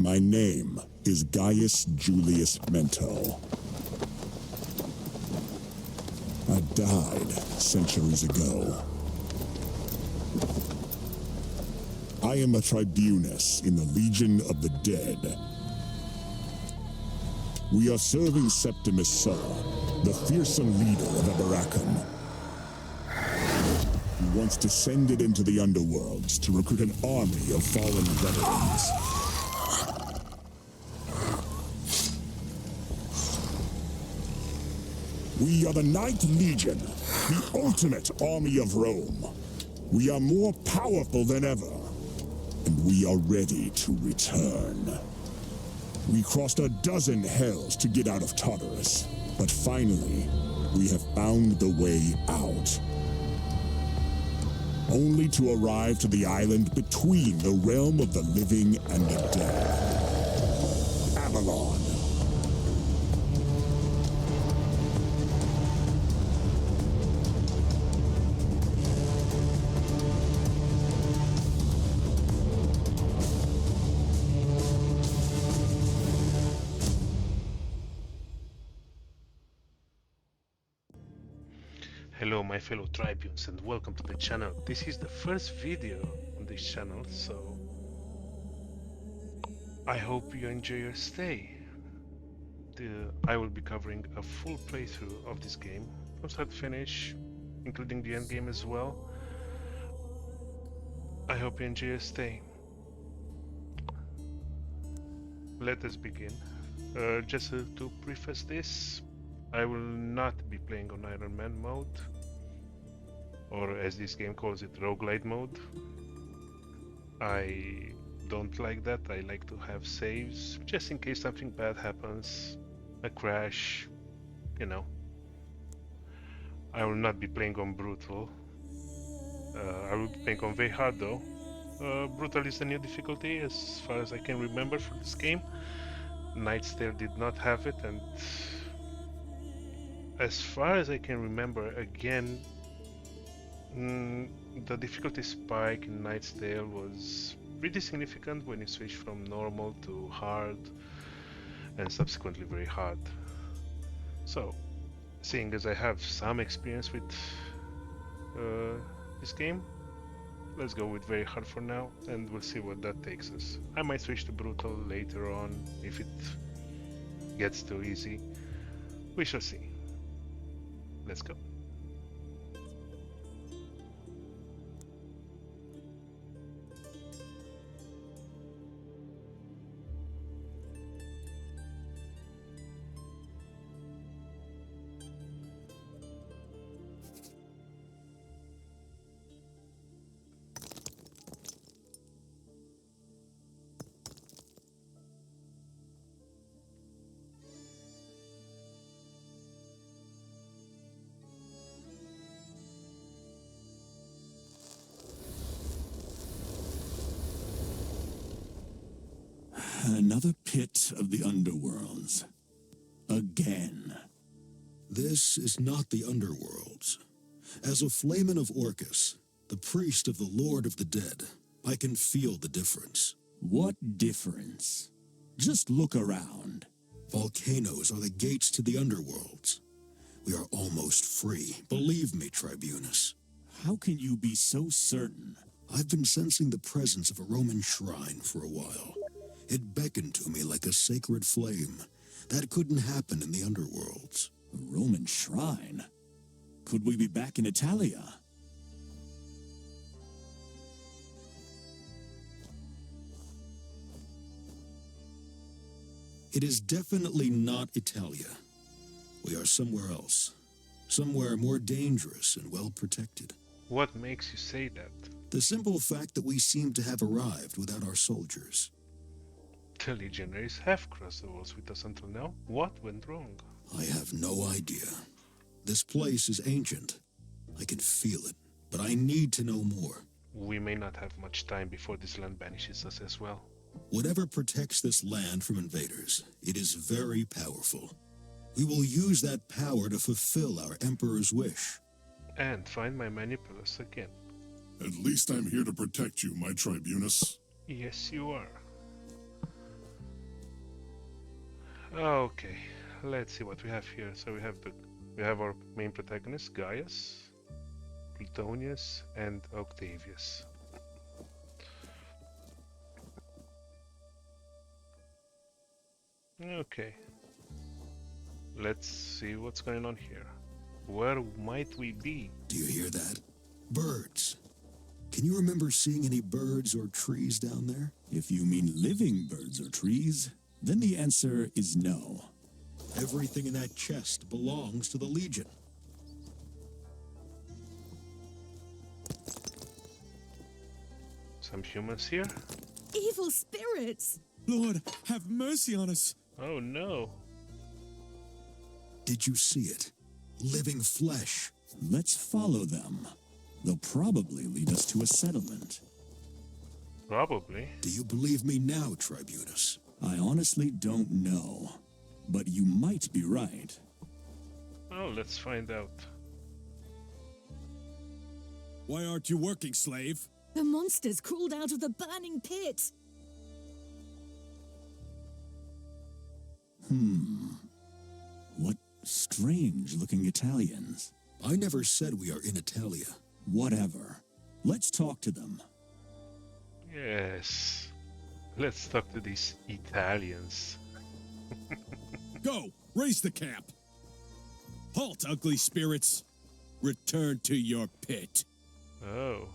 My name is Gaius Julius Mento. I died centuries ago. I am a tribunus in the Legion of the Dead. We are serving Septimus Sulla, the fearsome leader of Abaracum. He wants to send it into the underworlds to recruit an army of fallen veterans. We are the Ninth Legion, the ultimate army of Rome. We are more powerful than ever, and we are ready to return. We crossed a dozen hells to get out of Tartarus, but finally, we have found the way out. Only to arrive to the island between the realm of the living and the dead. Avalon. Hello my fellow tribunes and welcome to the channel. This is the first video on this channel, so I hope you enjoy your stay. I will be covering a full playthrough of this game, from start to finish, including the end game as well. I hope you enjoy your stay. Let us begin. Just to preface this, I will not be playing on Iron Man mode, or as this game calls it, roguelite mode. I don't like that. I like to have saves, just in case something bad happens, a crash, you know. I will not be playing on brutal. I will be playing on very hard though. Brutal is the new difficulty as far as I can remember for this game. Knight's Tale did not have it, and as far as I can remember, again, the difficulty spike in Knight's Tale was pretty significant when you switch from normal to hard and subsequently very hard. So, seeing as I have some experience with this game, let's go with very hard for now and we'll see what that takes us. I might switch to brutal later on if it gets too easy. We shall see. Let's go. Another pit of the underworlds. Again. This is not the underworlds. As a Flamen of Orcus, the priest of the Lord of the Dead, I can feel the difference. What difference? Just look around. Volcanoes are the gates to the underworlds. We are almost free, believe me, Tribunus. How can you be so certain? I've been sensing the presence of a Roman shrine for a while. It beckoned to me like a sacred flame. That couldn't happen in the underworlds. A Roman shrine? Could we be back in Italia? It is definitely not Italia. We are somewhere else. Somewhere more dangerous and well protected. What makes you say that? The simple fact that we seem to have arrived without our soldiers. The legionaries have crossed the walls with us until now. What went wrong? I have no idea. This place is ancient. I can feel it, but I need to know more. We may not have much time before this land banishes us as well. Whatever protects this land from invaders, it is very powerful. We will use that power to fulfill our Emperor's wish. And find my manipulus again. At least I'm here to protect you, my tribunus. Yes, you are. Okay, let's see what we have here. So we have our main protagonists, Gaius, Plutonius, and Octavius. Okay, let's see what's going on here. Where might we be? Do you hear that? Birds. Can you remember seeing any birds or trees down there? If you mean living birds or trees, then the answer is no. Everything in that chest belongs to the Legion. Some humans here? Evil spirits! Lord, have mercy on us. Oh no. Did you see it? Living flesh. Let's follow them. They'll probably lead us to a settlement. Probably. Do you believe me now, Tribunus? I honestly don't know, but you might be right. Oh, let's find out. Why aren't you working, slave? The monsters crawled out of the burning pit. What strange-looking Italians. I never said we are in Italia. Whatever. Let's talk to them. Yes. Let's talk to these Italians. Go, raise the camp. Halt, ugly spirits. Return to your pit. Oh.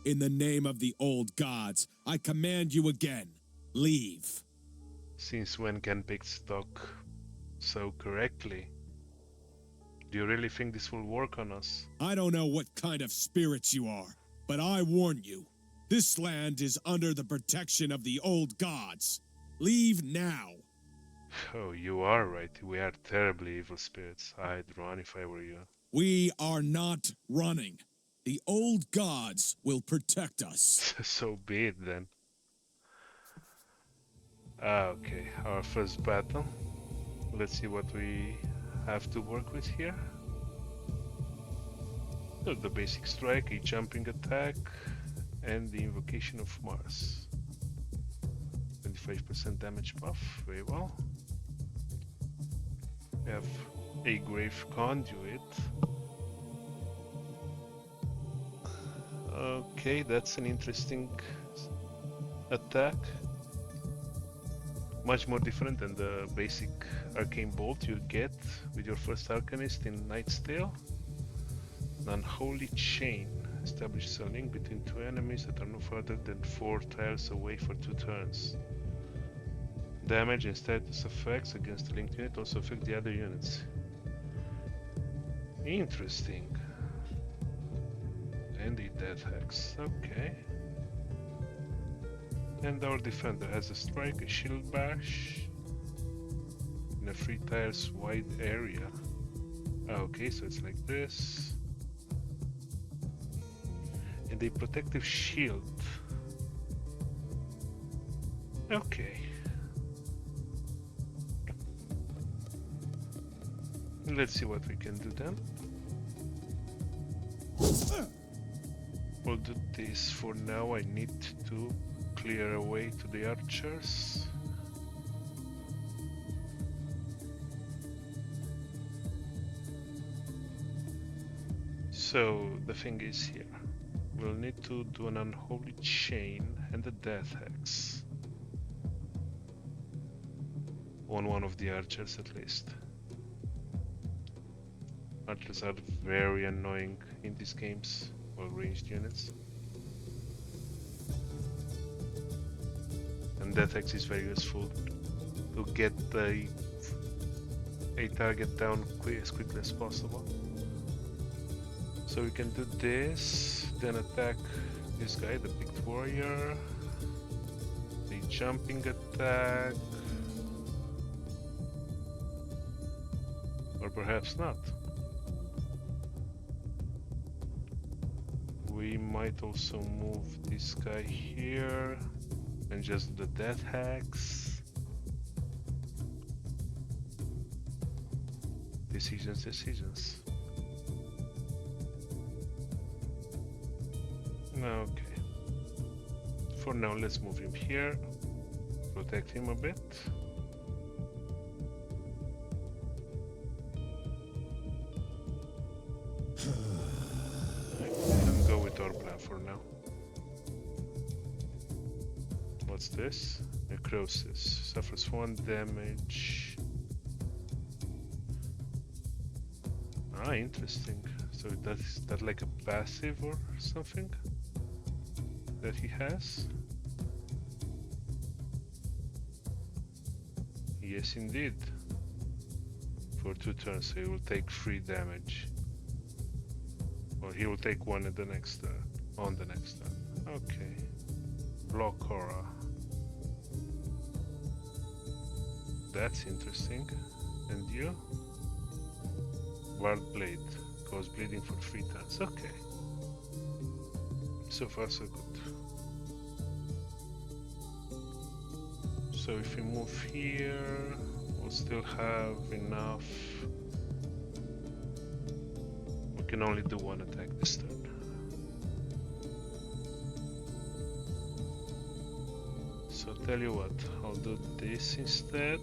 In the name of the old gods, I command you again, leave. Since when can pigs talk so correctly? Do you really think this will work on us? I don't know what kind of spirits you are, but I warn you, this land is under the protection of the old gods. Leave now. Oh, you are right. We are terribly evil spirits. I'd run if I were you. We are not running. The old gods will protect us. So be it then. Okay, our first battle. Let's see what we have to work with here. So the basic strike, a jumping attack, and the invocation of Mars. 25% damage buff, very well. We have a grave conduit. Okay, that's an interesting attack. Much more different than the basic arcane bolt you get with your first Arcanist in Knight's Tale. An unholy chain establishes a link between two enemies that are no further than 4 tiles away for 2 turns. Damage and status effects against the linked unit also affect the other units. Interesting. And the death hex, okay. And our defender has a strike, a shield bash in a 3 tiles wide area. Okay, so it's like this. And a protective shield. Okay. Let's see what we can do then. We'll do this for now. I need to clear a way to the archers. So the thing is here, we'll need to do an unholy chain and a death hex on one of the archers at least. Archers are very annoying in these games, or ranged units. And death hex is very useful to get a target down as quickly as possible. So we can do this, then attack this guy, the picked warrior, the jumping attack, or perhaps not. We might also move this guy here and just do the death hex. Decisions. Okay. For now, let's move him here. Protect him a bit. now. What's this? Necrosis. Suffers 1 damage. Ah, interesting. So is that like a passive or something that he has? Yes, indeed. For 2 turns, so he will take 3 damage. Or he will take 1 at the next turn. On the next turn. Okay. Block aura. That's interesting. And you? Ward blade. Goes bleeding for 3 turns. Okay. So far so good. So if we move here, we'll still have enough. We can only do 1 attack this turn. So tell you what, I'll do this instead.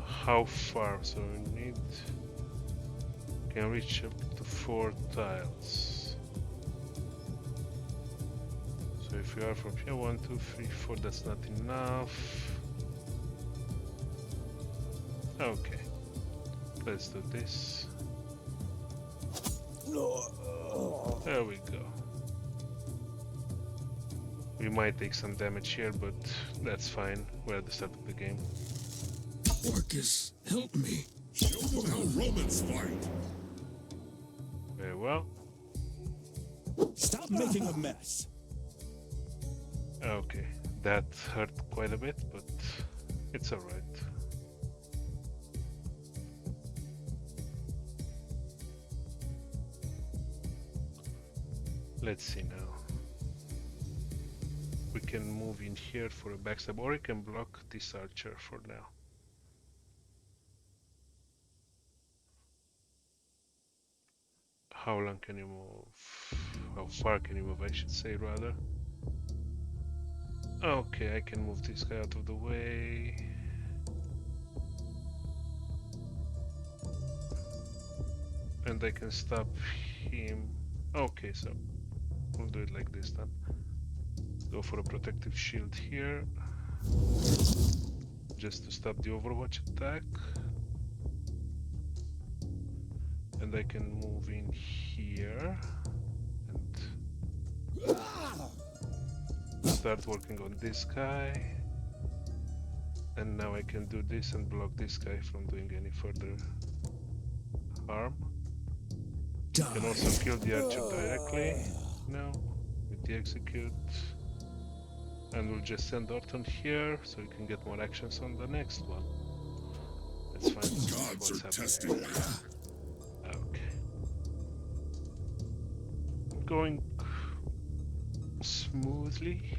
How far? So we need... Can reach up to 4 tiles. So if we are from here, 1, 2, 3, 4, that's not enough. Okay, let's do this. There we go. We might take some damage here, but that's fine. We're at the start of the game. Orcus, help me. Show them how Romans fight. Very well. Stop making a mess. Okay, that hurt quite a bit, but it's alright. Let's see now. We can move in here for a backstab, or we can block this archer for now. How long can you move? How far can you move, I should say, rather. Okay, I can move this guy out of the way. And I can stop him. Okay, so we'll do it like this then. Go for a protective shield here. Just to stop the Overwatch attack. And I can move in here and start working on this guy. And now I can do this and block this guy from doing any further harm. You can also kill the archer directly now with the execute. And we'll just send Orton here so we can get more actions on the next one. Let's find Gods what's are happening. testing me. Okay. Going smoothly,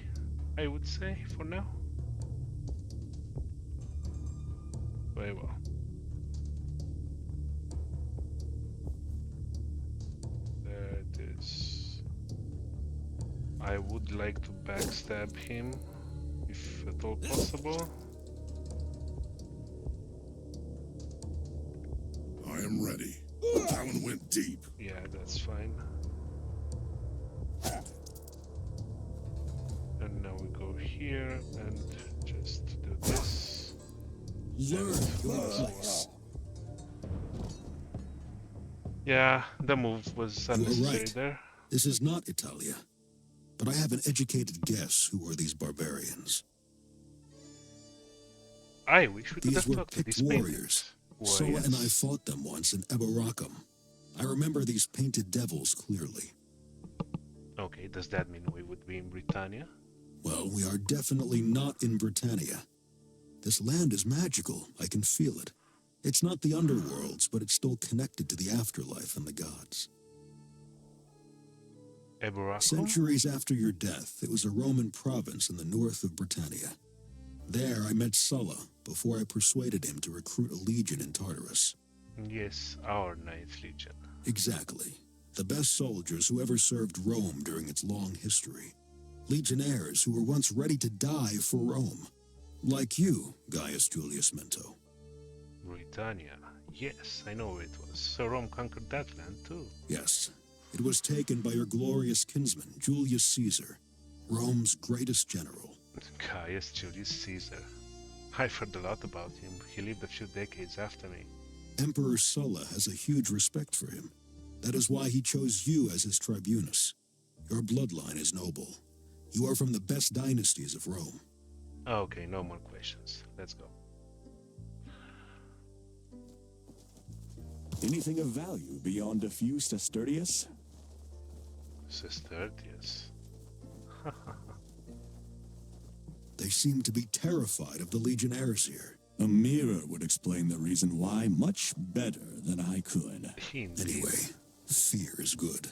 I would say, for now. Very well. There it is. I would like to backstab him, if at all possible. I am ready. That one went deep. Yeah, that's fine. And now we go here and just do this. Learn your place. Yeah, the move was You are unnecessary right. there. This is not Italia. But I have an educated guess who are these barbarians. I wish we could These have were talked to picked these warriors. Sola warriors. and I fought them once in Eboracum. I remember these painted devils clearly. Okay, does that mean we would be in Britannia? Well, we are definitely not in Britannia. This land is magical. I can feel it. It's not the underworlds, but it's still connected to the afterlife and the gods. Eboracum? Centuries after your death, it was a Roman province in the north of Britannia. There I met Sulla before I persuaded him to recruit a legion in Tartarus. Yes, our Ninth Legion. Exactly. The best soldiers who ever served Rome during its long history. Legionnaires who were once ready to die for Rome. Like you, Gaius Julius Mento. Britannia. Yes, I know where it was. So Rome conquered that land too. Yes, it was taken by your glorious kinsman, Julius Caesar, Rome's greatest general. Gaius Julius Caesar. I've heard a lot about him. He lived a few decades after me. Emperor Sulla has a huge respect for him. That is why he chose you as his tribunus. Your bloodline is noble. You are from the best dynasties of Rome. Okay, no more questions. Let's go. Anything of value beyond a few sestertius? Sestertius. They seem to be terrified of the legionnaires here. A mirror would explain the reason why much better than I could. Indeed. Anyway, fear is good.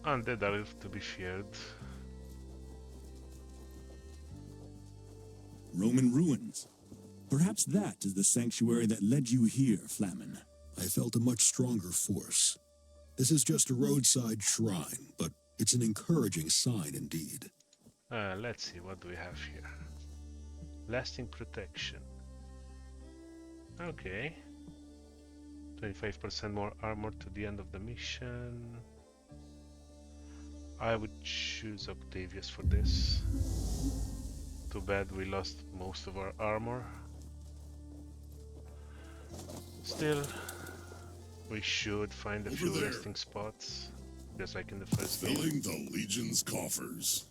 Undead are to be feared. Roman ruins. Perhaps that is the sanctuary that led you here, Flamen. I felt a much stronger force. This is just a roadside shrine, but it's an encouraging sign indeed. Let's see, what do we have here? Lasting protection. Okay. 25% more armor to the end of the mission. I would choose Octavius for this. Too bad we lost most of our armor. Still, we should find a few resting spots, just like in the first game. Filling the Legion's coffers.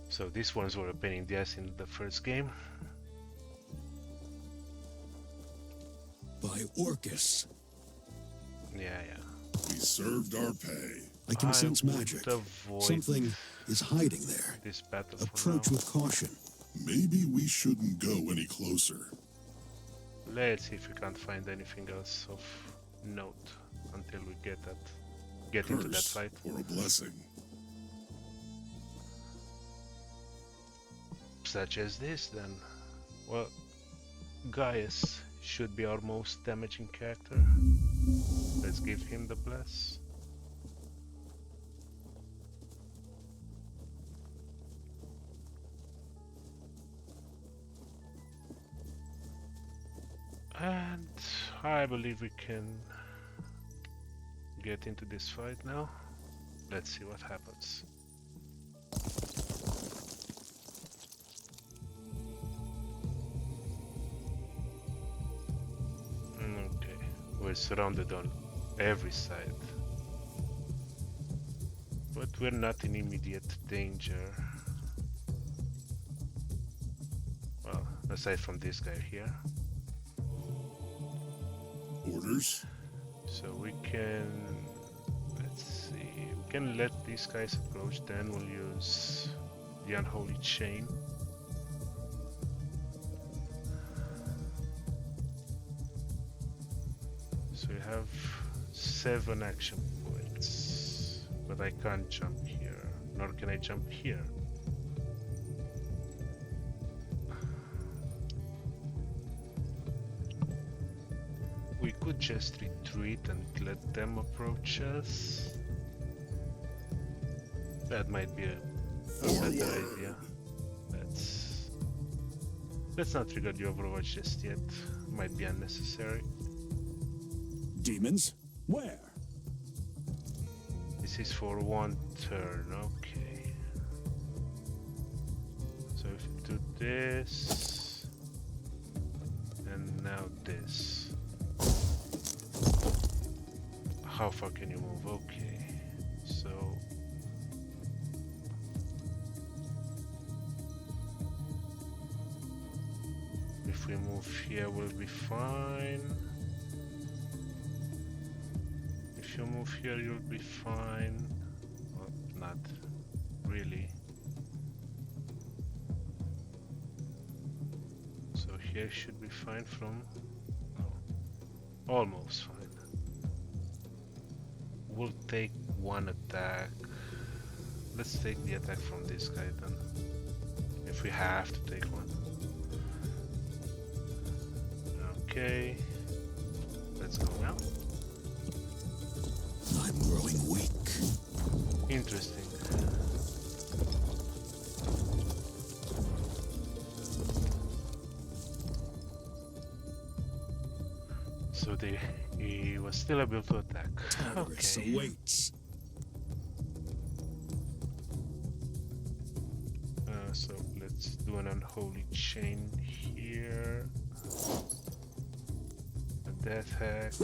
So these ones were a pain in the ass in the first game. By Orcus. Yeah. We served our pay. I can sense would magic. avoid Something is hiding there. this battle for Approach now. with caution. Maybe we shouldn't go any closer. Let's see if we can't find anything else of note until we get into that Curse fight. or a blessing. Such as this, then. Well, Gaius should be our most damaging character. Let's give him the bless. And I believe we can get into this fight now. Let's see what happens. Okay, we're surrounded on every side. But we're not in immediate danger. Well, aside from this guy here. Orders? So we can, let's see, we can let these guys approach, then we'll use the unholy chain. So we have 7 action points, but I can't jump here, nor can I jump here. We could just retreat and let them approach us. That might be a better idea. Let's not trigger the Overwatch just yet. Might be unnecessary. Demons? Where? This is for 1 turn, okay. So if we do this, and now this. How far can you move? Okay, so if we move here, we'll be fine. If you move here, you'll be fine. Well, not really. So here should be fine from... oh, almost fine. We'll take 1 attack. Let's take the attack from this guy then. If we have to take one. Okay. Let's go now. I'm growing weak. Interesting. So he was still able to attack. Tartarus Okay. awaits. So let's do an unholy chain here. A death hex.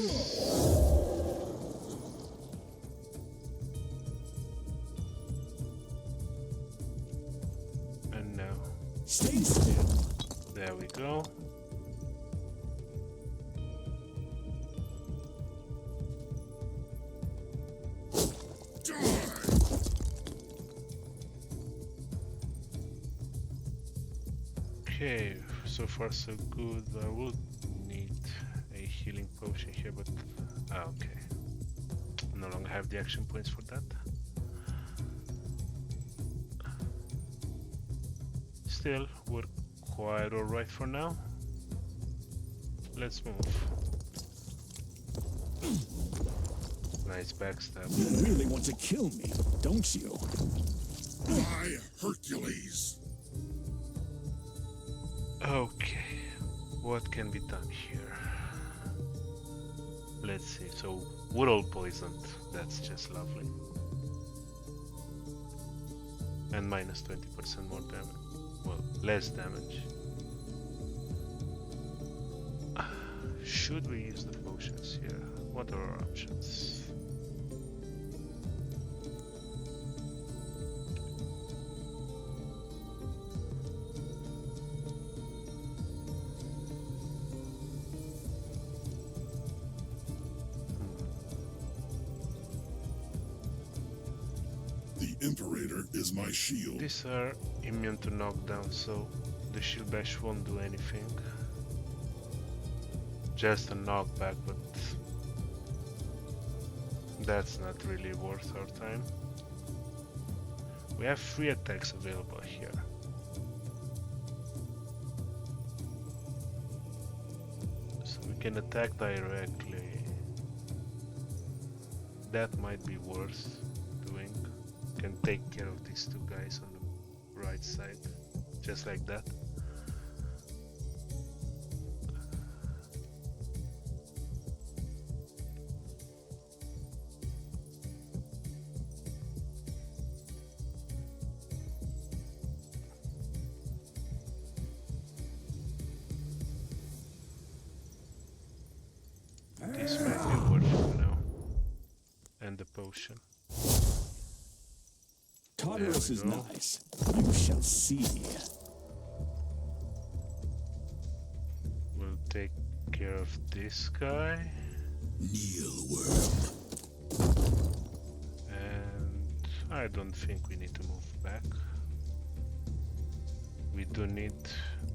And now, Stay still. there we go. Okay, so far so good. I would need a healing potion here, but okay. No longer have the action points for that. Still, we're quite alright for now. Let's move. Nice backstab. You really want to kill me, don't you? By Hercules! Okay, what can be done here? Let's see. So we're all poisoned. That's just lovely. And minus 20% more damage. Well, less damage. Should we use the potions here? What are our options? The Imperator is my shield. These are immune to knockdown, so the shield bash won't do anything. Just a knockback, but that's not really worth our time. We have 3 attacks available here. So we can attack directly. That might be worth doing. Can take care of these 2 guys on the right side, just like that. This might be worth it now. And the potion. Tartarus There is we go. nice. You shall see. We'll take care of this guy. Neoworm. And I don't think we need to move back. We do need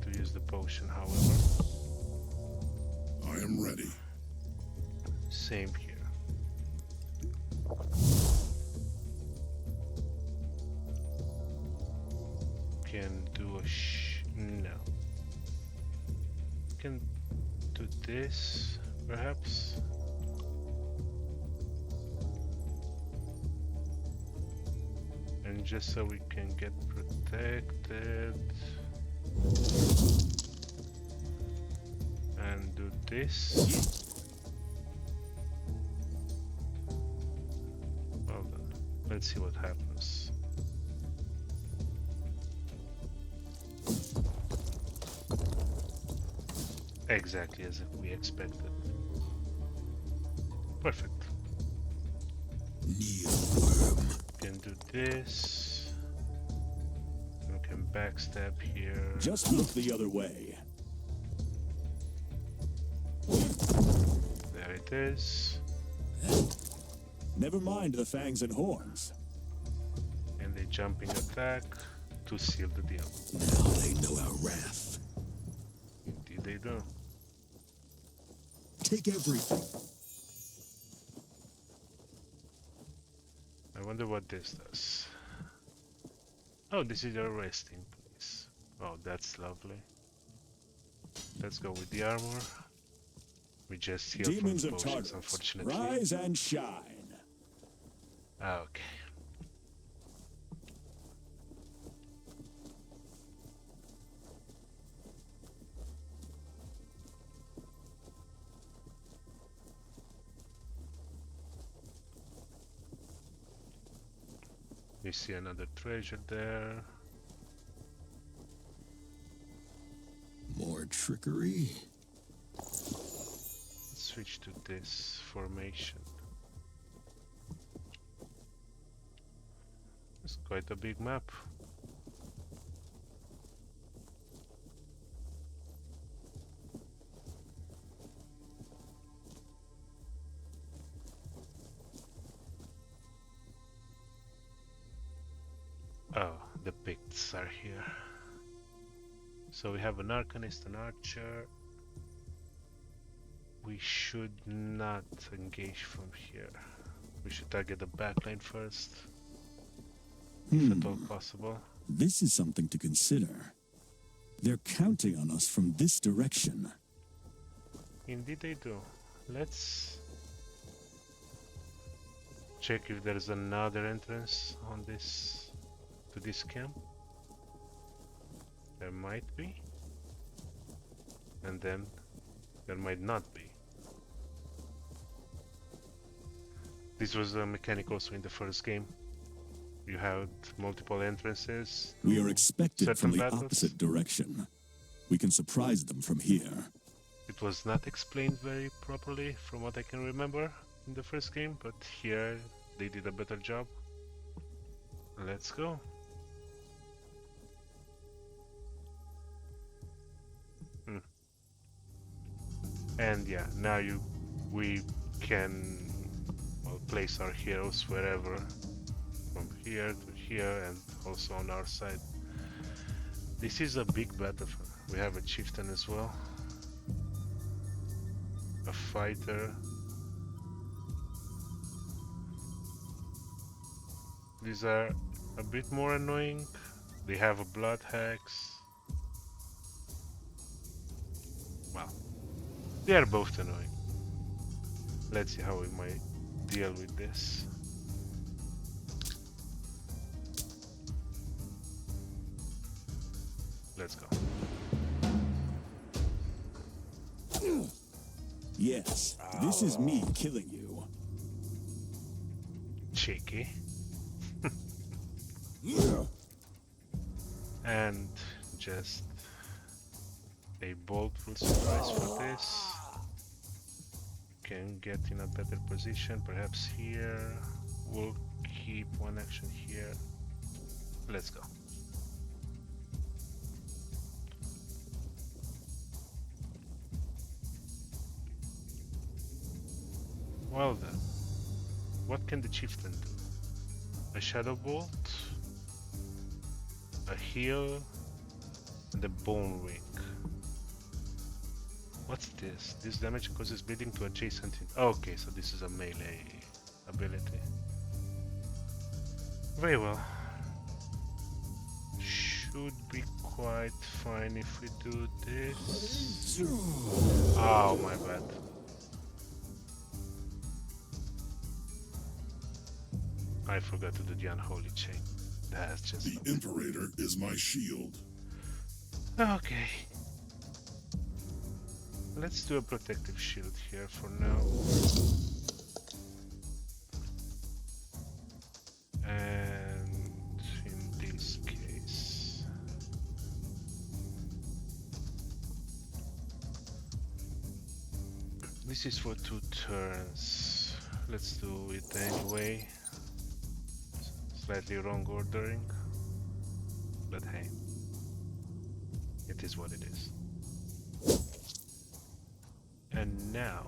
to use the potion, however. I am ready. Same here. Can do a no. Can do this, perhaps. And just so we can get protected. And do this. Well done. Let's see what happens. Exactly as we expected. Perfect. Neoworm. Can do this. We can backstab here. Just look the other way. There it is. Never mind the fangs and horns. And a jumping attack to seal the deal. Now they know our wrath. Indeed they do. Take everything. I wonder what this does. Oh, this is your resting place. Oh, that's lovely. Let's go with the armor. We just heal from Demons the of potions, Tartarus, unfortunately. rise and shine. Okay. We see another treasure there. More trickery. Let's switch to this formation. It's quite a big map. Oh, the Picts are here. So we have an Arcanist, an Archer. We should not engage from here. We should target the backline first, if at all possible. This is something to consider. They're counting on us from this direction. Indeed they do. Let's check if there's another entrance on this to this camp. There might be, and then there might not be. This was a mechanic also in the first game. You had multiple entrances. We are expected certain from the battles. opposite direction. We can surprise them from here. It was not explained very properly from what I can remember in the first game, but here they did a better job. Let's go. And yeah, now we can place our heroes wherever, from here to here, and also on our side. This is a big battle. We have a chieftain as well, a fighter. These are a bit more annoying. They have a blood hex. Well, they are both annoying. Let's see how we might deal with this. Let's go. Yes, this is me killing you. Cheeky. And just a bolt will suffice for this. Can get in a better position, perhaps here. We'll keep one action here. Let's go. Well then, what can the chieftain do? A shadow bolt, a heal, and a bone ring. What's this? This damage causes bleeding to adjacent. Okay, so this is a melee ability. Very well. Should be quite fine if we do this. Oh, my bad. I forgot to do the unholy chain. That's just... The Imperator is my shield. Okay. Let's do a protective shield here for now. And in this case... This is for 2 turns. Let's do it anyway. Slightly wrong ordering. But hey. It is what it is. And now,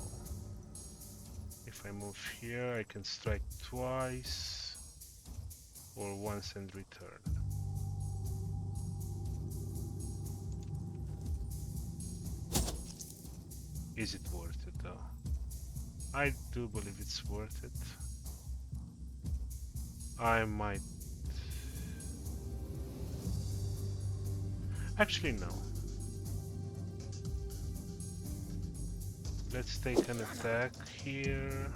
if I move here, I can strike twice, or once and return. Is it worth it though? I do believe it's worth it. I might... Actually no. Let's take an attack here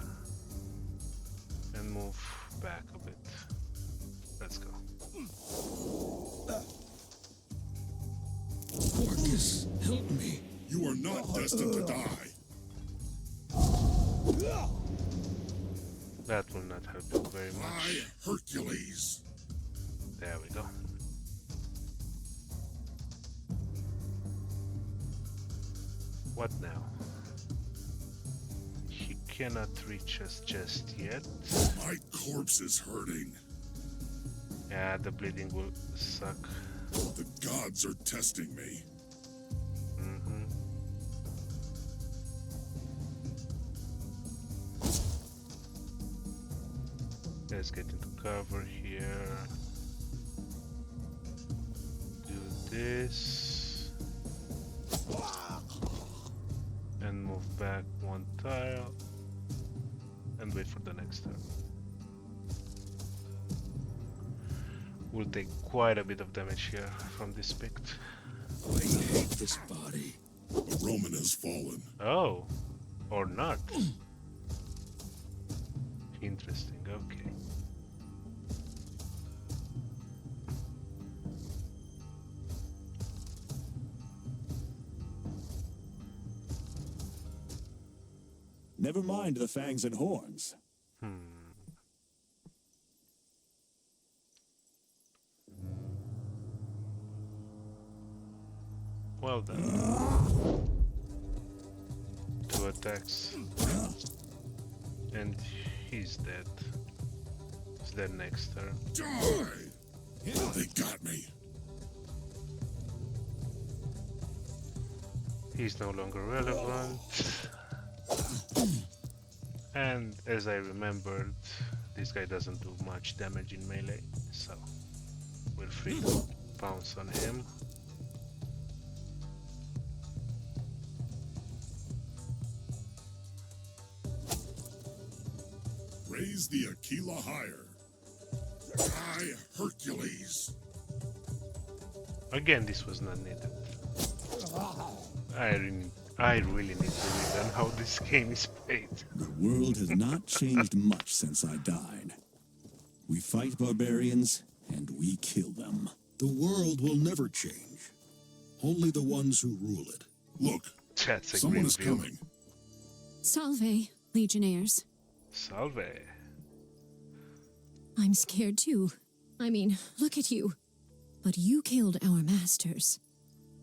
and move back a bit. Let's go. Marcus, help me. You are not destined to die. That will not help you very I, much. Hercules. There we go. What now? He cannot reach us just yet. My corpse is hurting. Yeah, the bleeding will suck. The gods are testing me. Let's get into cover here. Do this. And move back one tile. And wait for the next turn. We'll take quite a bit of damage here from this pict. I hate this body. The Roman has fallen. Oh, or not. Interesting, okay. Never mind the fangs and horns. Well done. 2 attacks. And he's dead. He's dead next turn. Die! They got me. He's no longer relevant. And as I remembered, this guy doesn't do much damage in melee, so we're free to pounce on him. Raise the Aquila higher. I, Hercules. Again, this was not needed. I really need to relearn how this game is played. The world has not changed much since I died. We fight barbarians, and we kill them. The world will never change. Only the ones who rule it. Look, That's a someone grim is view. coming. Salve, Legionnaires. Salve. I'm scared too. I mean, look at you. But you killed our masters.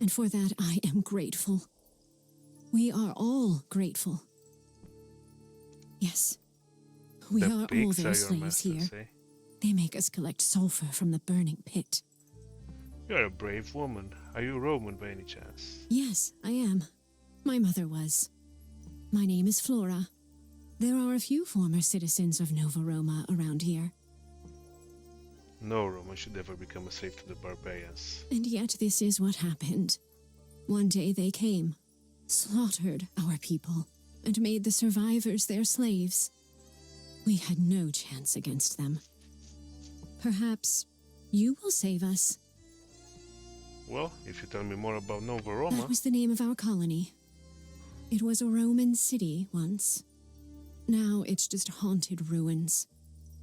And for that I am grateful. We are all grateful. Yes. We The are all pigs their are your slaves masters, here. eh? They make us collect sulfur from the burning pit. You're a brave woman. Are you Roman by any chance? Yes, I am. My mother was. My name is Flora. There are a few former citizens of Nova Roma around here. No Roman should ever become a slave to the barbarians. And yet this is what happened. One day they came, slaughtered our people, and made the survivors their slaves. We had no chance against them. Perhaps you will save us. Well, if you tell me more about Nova That Roma, was the name of our colony. It was a Roman city once. Now it's just haunted ruins.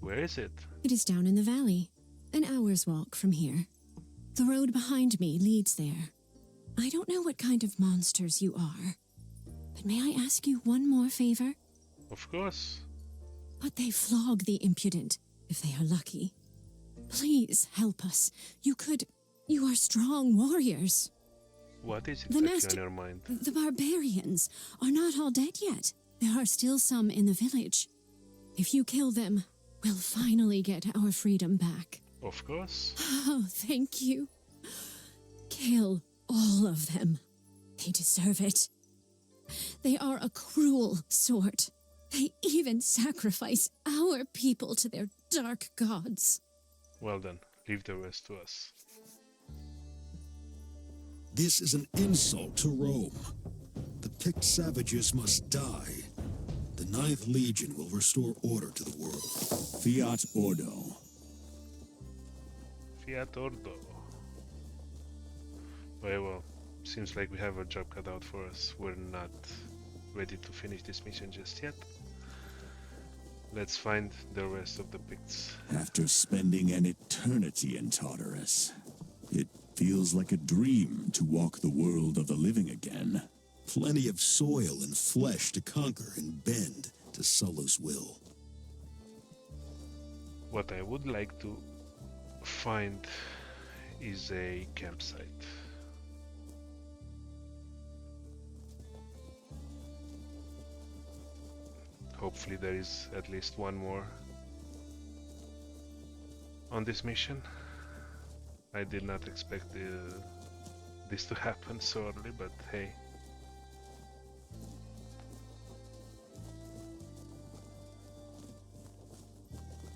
where is it? It is down in the valley, an hour's walk from here. The road behind me leads there. I don't know what kind of monsters you are, but may I ask you one more favor? Of course. But they flog the impudent, if they are lucky. Please help us. You are strong warriors. What is The exactly master- on your mind? The barbarians are not all dead yet. There are still some in the village. If you kill them, we'll finally get our freedom back. Of course. Oh, thank you. Kill all of them. They deserve it. They are a cruel sort. They even sacrifice our people to their dark gods. Well then, leave the rest to us. This is an insult to Rome. The picked savages must die. The 9th Legion will restore order to the world. Fiat Ordo. Fiat Ordo. Very well. Seems like we have a job cut out for us. We're ready to finish this mission just yet. Let's find the rest of the Picts. After spending an eternity in Tartarus, it feels like a dream to walk the world of the living again. Plenty of soil and flesh to conquer and bend to Sulla's will. What I would like to find is a campsite. Hopefully there is at least one more on this mission. I did not expect this to happen so early, but hey.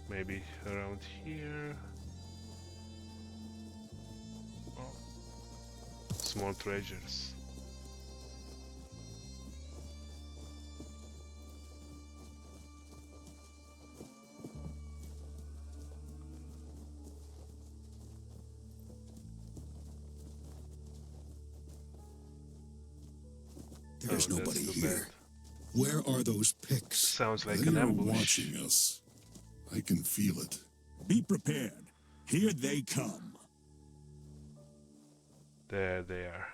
Maybe around here. Oh. Small treasures. There's Oh, nobody that's too here. Where are those Picts? Sounds like They an are ambush. watching us. I can feel it. Be prepared. Here they come. There they are.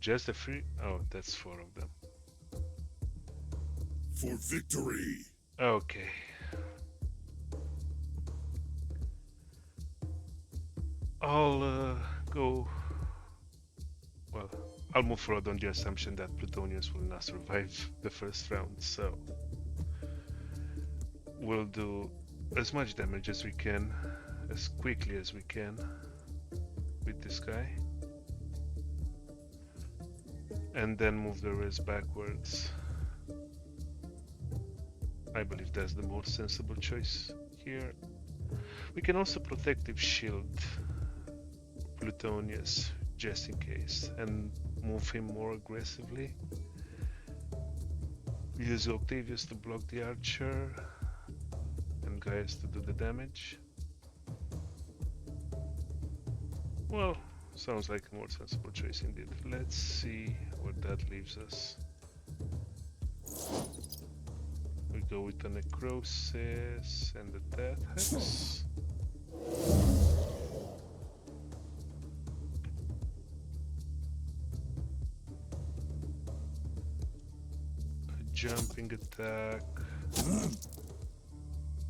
Just a few. Oh, that's 4 of them. For victory! Okay. I'll go. Well, I'll move forward on the assumption that Plutonians will not survive the first round, so we'll do as much damage as we can, as quickly as we can with this guy, and then move the rest backwards. I believe that's the most sensible choice here. We can also protective shield Plutonius just in case and move him more aggressively. Use Octavius to block the archer and Gaius to do the damage. Well, sounds like a more sensible choice indeed. Let's see where that leaves us. We go with the necrosis and the death hex. A jumping attack.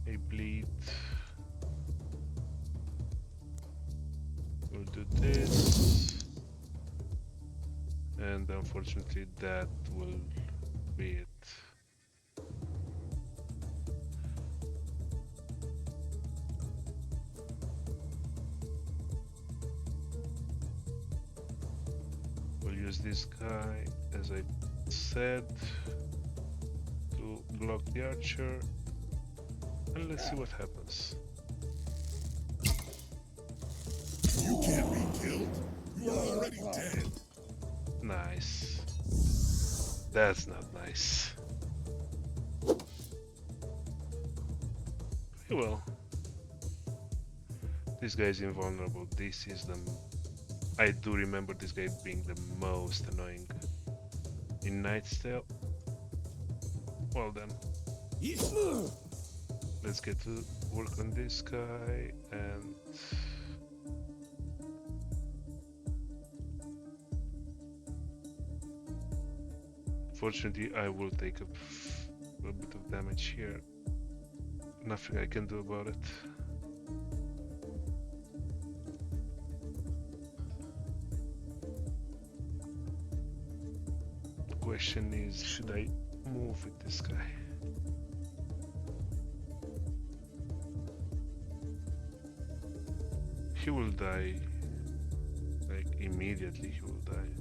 A bleed. We'll do this. And unfortunately that will be it. We'll use this guy, as I said, to block the archer, and let's see what happens. You can't be killed. You are already dead. Nice. That's not nice. Well, this guy is invulnerable. This is the... I do remember this guy being the most annoying in Knight's Tale. Well then. Let's get to work on this guy and... Fortunately, I will take a bit of damage here. Nothing I can do about it. The question is, should I move with this guy? He will die. Like, immediately he will die.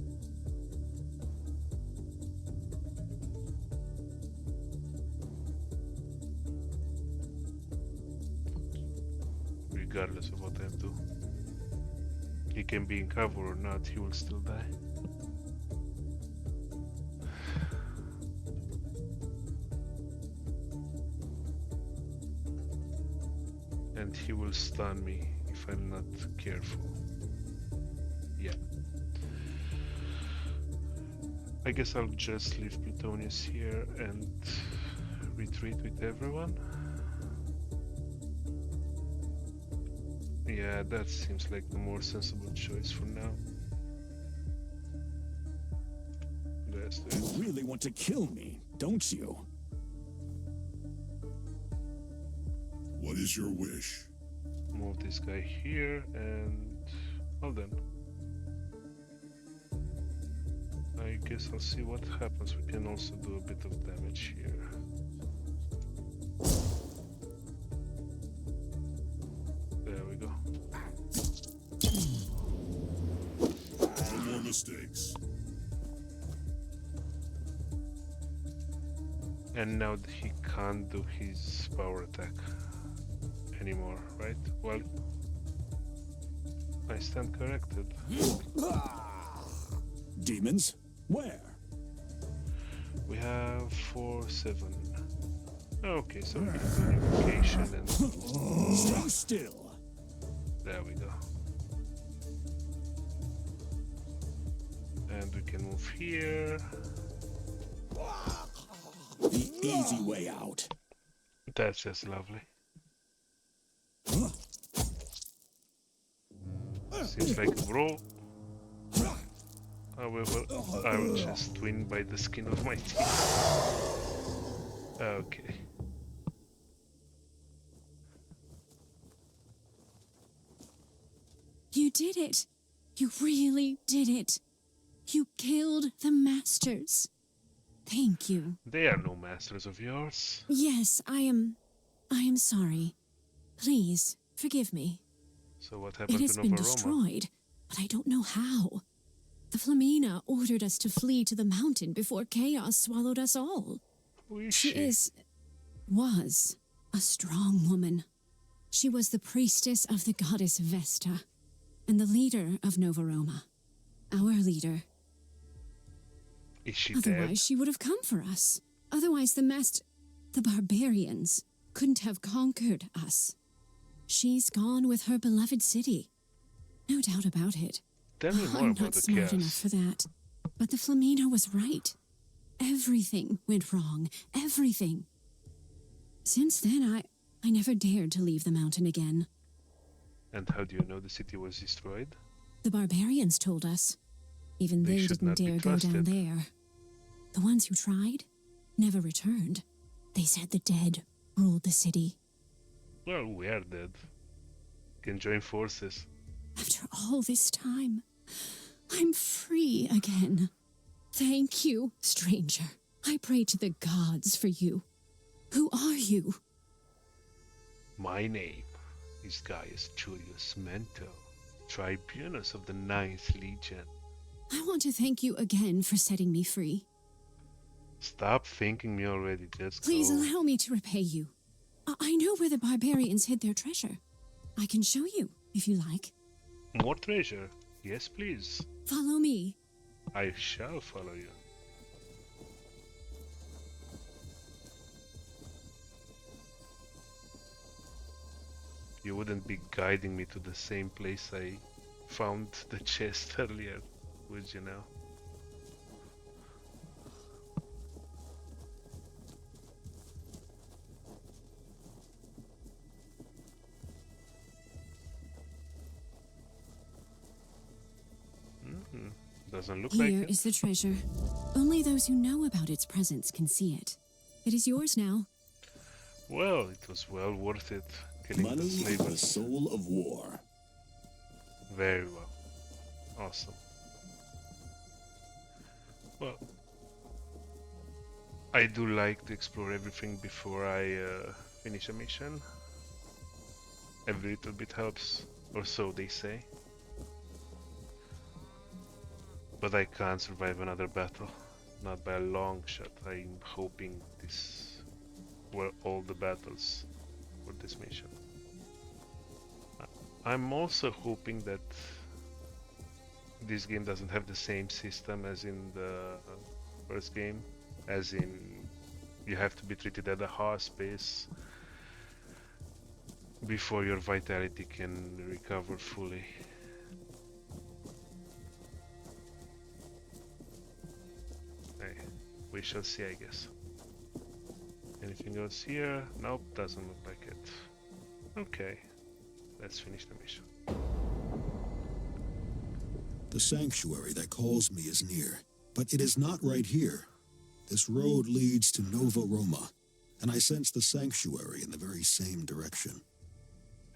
Regardless of what I do. He can be in cover or not, he will still die. And he will stun me if I'm not careful. Yeah. I guess I'll just leave Plutonius here and retreat with everyone. Yeah, that seems like the more sensible choice for now. Let's do it. You really want to kill me, don't you? What is your wish? Move this guy here and... well then. I guess I'll see what happens. We can also do a bit of damage here. There we go. No more mistakes. And now he can't do his power attack anymore, right? Well, I stand corrected. Demons? Where? We have 4, 7. Okay, so we can do invocation and Stay still. there we go. And we can move here. The easy way out. That's just lovely. Seems like a brawl. However, I will just win by the skin of my teeth. Okay. You did it. You really did it. You killed the masters. Thank you. They are no masters of yours. Yes, I am sorry. Please, forgive me. So what It happened has to been Nova Roma? destroyed, but I don't know how. The Flamina ordered us to flee to the mountain before chaos swallowed us all. Who is She was a strong woman. She was the priestess of the goddess Vesta, and the leader of Nova Roma. Our leader. Is she Otherwise, dead? she would have come for us. Otherwise, the barbarians couldn't have conquered us. She's gone with her beloved city. No doubt about it. Tell me more I'm about not the smart enough chaos. for that. But the Flamina was right. Everything went wrong. Everything. Since then, I never dared to leave the mountain again. And how do you know the city was destroyed? The barbarians told us. Even They they should didn't not be dare go down trusted. there. The ones who tried never returned. They said the dead ruled the city. Well, we are dead. Can join forces. After all this time, I'm free again. Thank you, stranger. I pray to the gods for you. Who are you? My name is Gaius Julius Mento, Tribunus of the 9th Legion. I want to thank you again for setting me free. Stop thanking me already, just Please go. allow me to repay you. I know where the barbarians hid their treasure. I can show you, if you like. More treasure? Yes, please. Follow me. I shall follow you. You wouldn't be guiding me to the same place I found the chest earlier, would you now? Doesn't look like Here it. is the treasure. Only those who know about its presence can see it. It is yours now. Well, it was well worth it, killing Money the is the slavers. soul of war. Very well. Awesome. Well, I do like to explore everything before I finish a mission. Every little bit helps, or so they say. But I can't survive another battle. Not by a long shot. I'm hoping this were all the battles for this mission. I'm also hoping that this game doesn't have the same system as in the first game, as in you have to be treated at a hospice before your vitality can recover fully. We shall see, I guess. Anything else here? Nope, doesn't look like it. Okay, let's finish the mission. The sanctuary that calls me is near, but it is not right here. This road leads to Nova Roma, and I sense the sanctuary in the very same direction.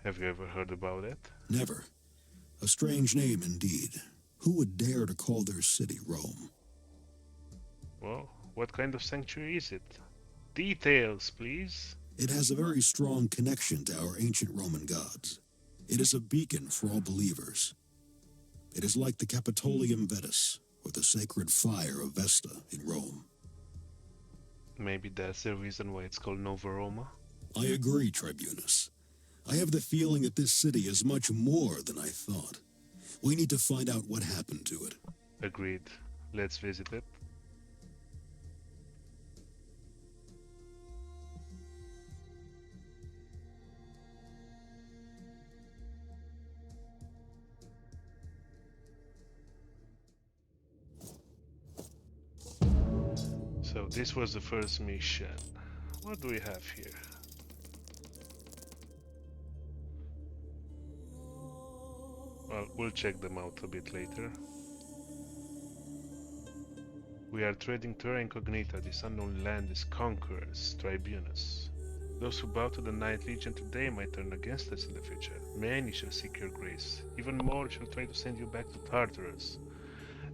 Have you ever heard about it? Never. A strange name indeed. Who would dare to call their city Rome? Well, what kind of sanctuary is it? Details, please. It has a very strong connection to our ancient Roman gods. It is a beacon for all believers. It is like the Capitolium Vetus, or the sacred fire of Vesta in Rome. Maybe that's the reason why it's called Nova Roma. I agree, Tribunus. I have the feeling that this city is much more than I thought. We need to find out what happened to it. Agreed. Let's visit it. So this was the first mission. What do we have here? Well, we'll check them out a bit later. We are treading terra incognita. This unknown land is conquerors, tribunus. Those who bow to the Night Legion today might turn against us in the future. Many shall seek your grace. Even more shall try to send you back to Tartarus.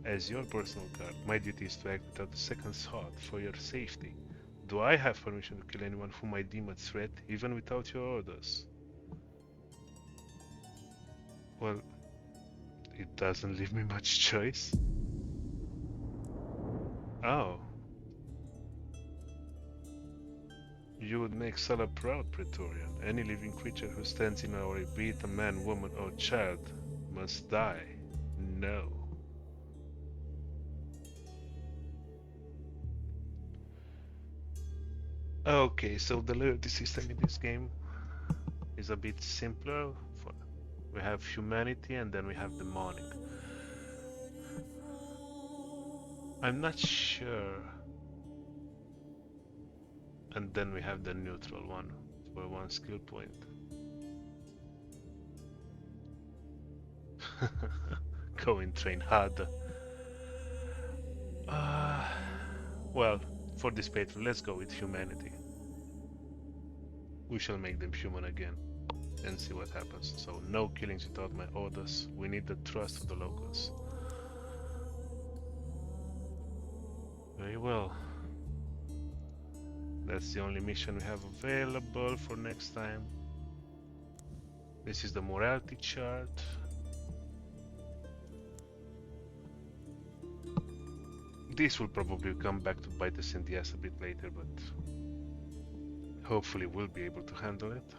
As your personal guard, my duty is to act without a second thought for your safety. Do I have permission to kill anyone whom I deem a threat, even without your orders? Well, it doesn't leave me much choice. Oh. You would make Sulla proud, Praetorian. Any living creature who stands in our way, be it a man, woman, or child, must die. No. Okay, so the loyalty system in this game is a bit simpler. We have humanity and then we have demonic. I'm not sure. And then we have the neutral one for 1 skill point. Go and train hard. Well, for this playthrough, let's go with humanity. We shall make them human again and see what happens. So no killings without my orders. We need the trust of the locals. Very well. That's the only mission we have available for next time. This is the morality chart. This will probably come back to bite us in the ass a bit later, but hopefully we'll be able to handle it.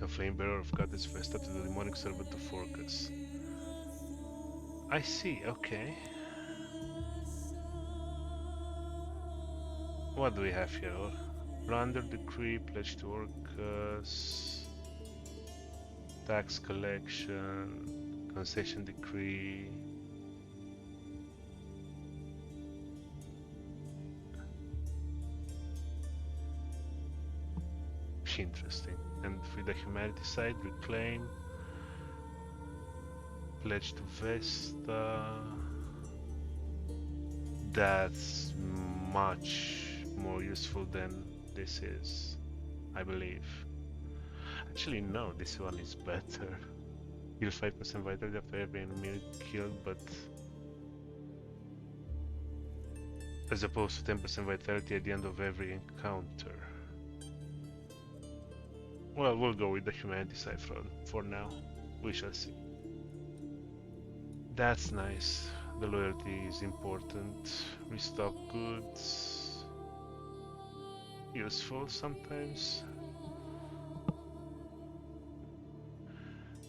A flame bearer of Goddess Vesta to the demonic servant of Orcus. I see, okay. What do we have here? Plunder decree, pledge to Orcus, tax collection, concession decree. Interesting. And with the humanity side, reclaim, pledge to Vesta. That's much more useful than this is, I believe. Actually, no, this one is better. Heal 5% vitality after every enemy killed, but as opposed to 10% vitality at the end of every encounter. Well, we'll go with the humanity side for now. We shall see. That's nice. The loyalty is important. Restock goods. Useful sometimes.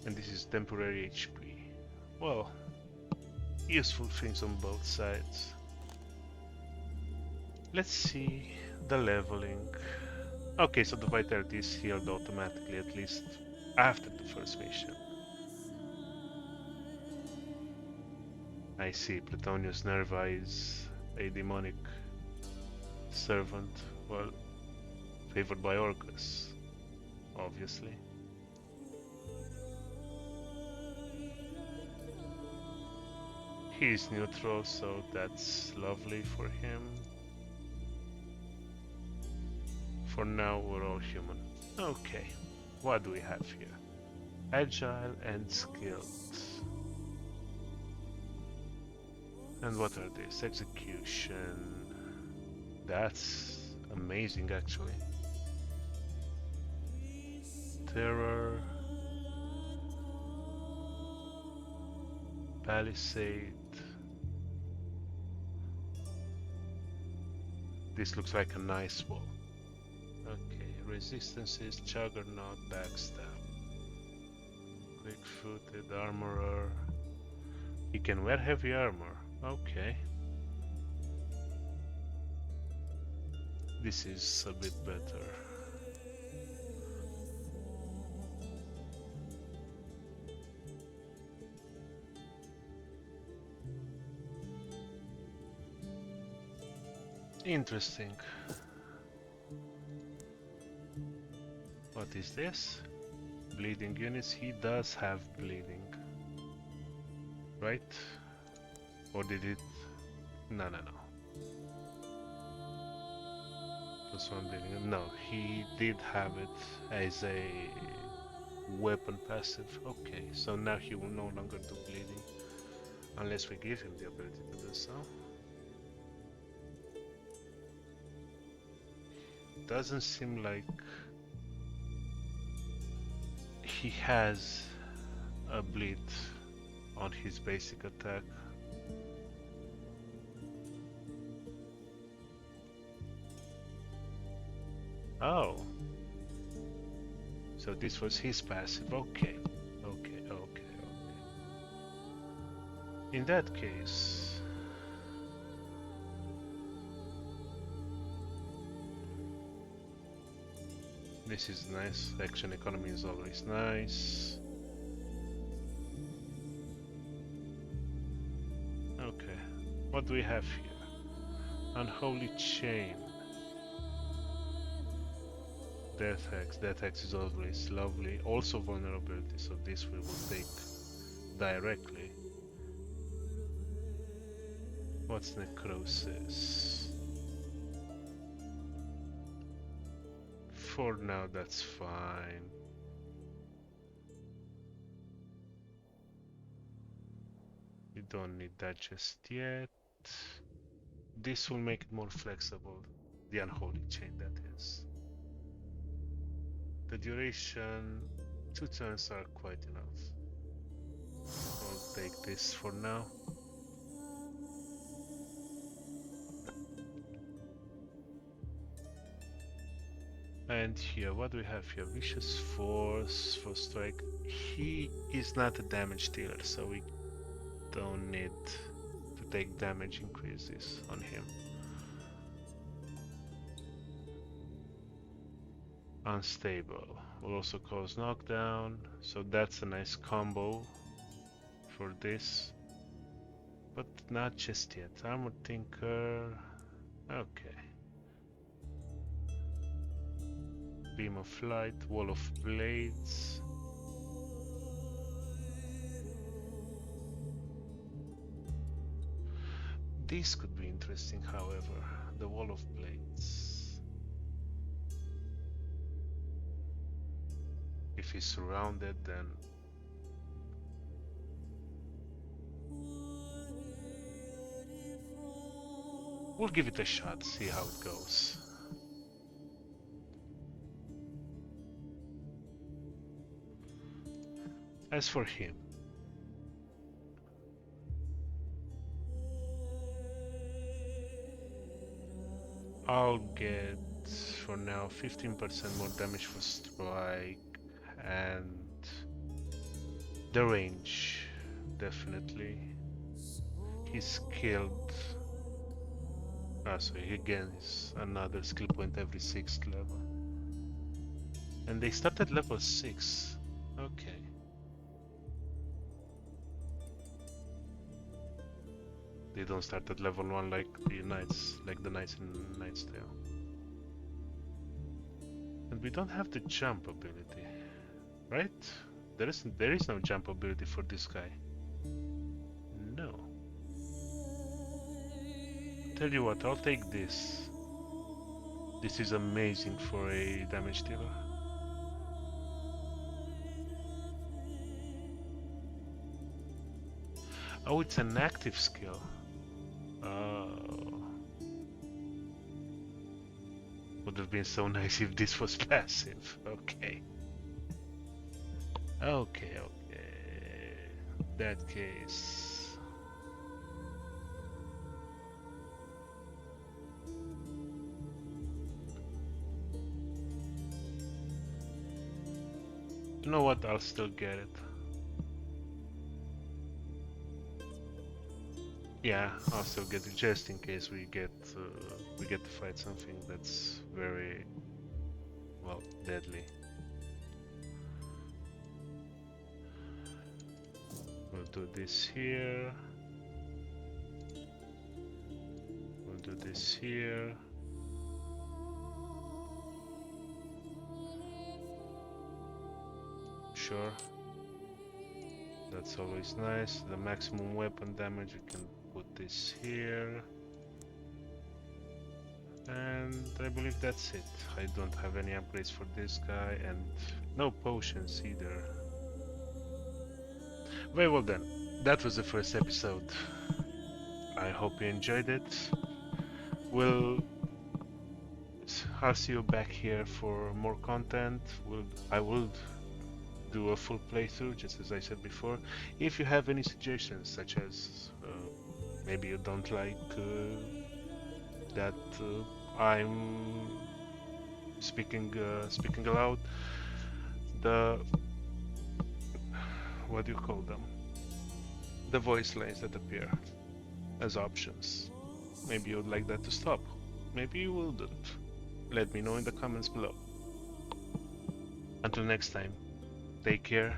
And this is temporary HP. Well, useful things on both sides. Let's see the leveling. Okay, so the vitality is healed automatically, at least after the first mission. I see. Plutonius Nerva is a demonic servant. Well, favored by Orcus, obviously. He's neutral, so that's lovely for him. For now, we're all human. Okay, what do we have here? Agile and skilled. And what are these? Execution. That's amazing, actually. Terror. Palisade. This looks like a nice wall. Okay, resistances, Juggernaut, Backstab. Quick-footed, Armorer. He can wear heavy armor. Okay. This is a bit better. Interesting. What is this? Bleeding units. He does have bleeding. Right? Or did it? No. Plus one bleeding. No, he did have it as a weapon passive. Okay, so now he will no longer do bleeding. Unless we give him the ability to do so. Doesn't seem like he has a bleed on his basic attack. Oh, so this was his passive. Okay. In that case, this is nice. Action economy is always nice. Okay, what do we have here? Unholy Chain. Death X is always lovely. Also vulnerability, so this we will take directly. What's Necrosis? For now, that's fine. You don't need that just yet. This will make it more flexible. The Unholy Chain, that is. The duration, 2 turns are quite enough. I'll take this for now. And here, what do we have here? Vicious Force for strike. He is not a damage dealer, so we don't need to take damage increases on him. Unstable will also cause knockdown, so that's a nice combo for this. But not just yet. Armor Tinker. Okay. Beam of Light, Wall of Blades. This could be interesting, however, the Wall of Blades. If he's surrounded, then we'll give it a shot, see how it goes. As for him, I'll get for now 15% more damage for strike and the range, definitely. He's skilled. So he gains another skill point every 6th level. And they start at level 6. Okay. They don't start at level 1 like the knights, in Knight's Tale. And we don't have the jump ability, right? There is no jump ability for this guy. No. Tell you what, I'll take this. This is amazing for a damage dealer. Oh, it's an active skill. Oh. Would have been so nice if this was passive. Okay. Okay. That case. You know what? I'll still get it. Yeah, I'll still get it just in case we get to fight something that's very, well, deadly. We'll do this here. We'll do this here. Sure. That's always nice. The maximum weapon damage, you can put this here. And I believe that's it. I don't have any upgrades for this guy and no potions either. Very well then. That was the first episode. I hope you enjoyed it. I'll see you back here for more content. I will do a full playthrough, just as I said before. If you have any suggestions, such as maybe you don't like that I'm speaking aloud, what do you call them? The voice lines that appear as options. Maybe you'd like that to stop. Maybe you wouldn't. Let me know in the comments below. Until next time, take care.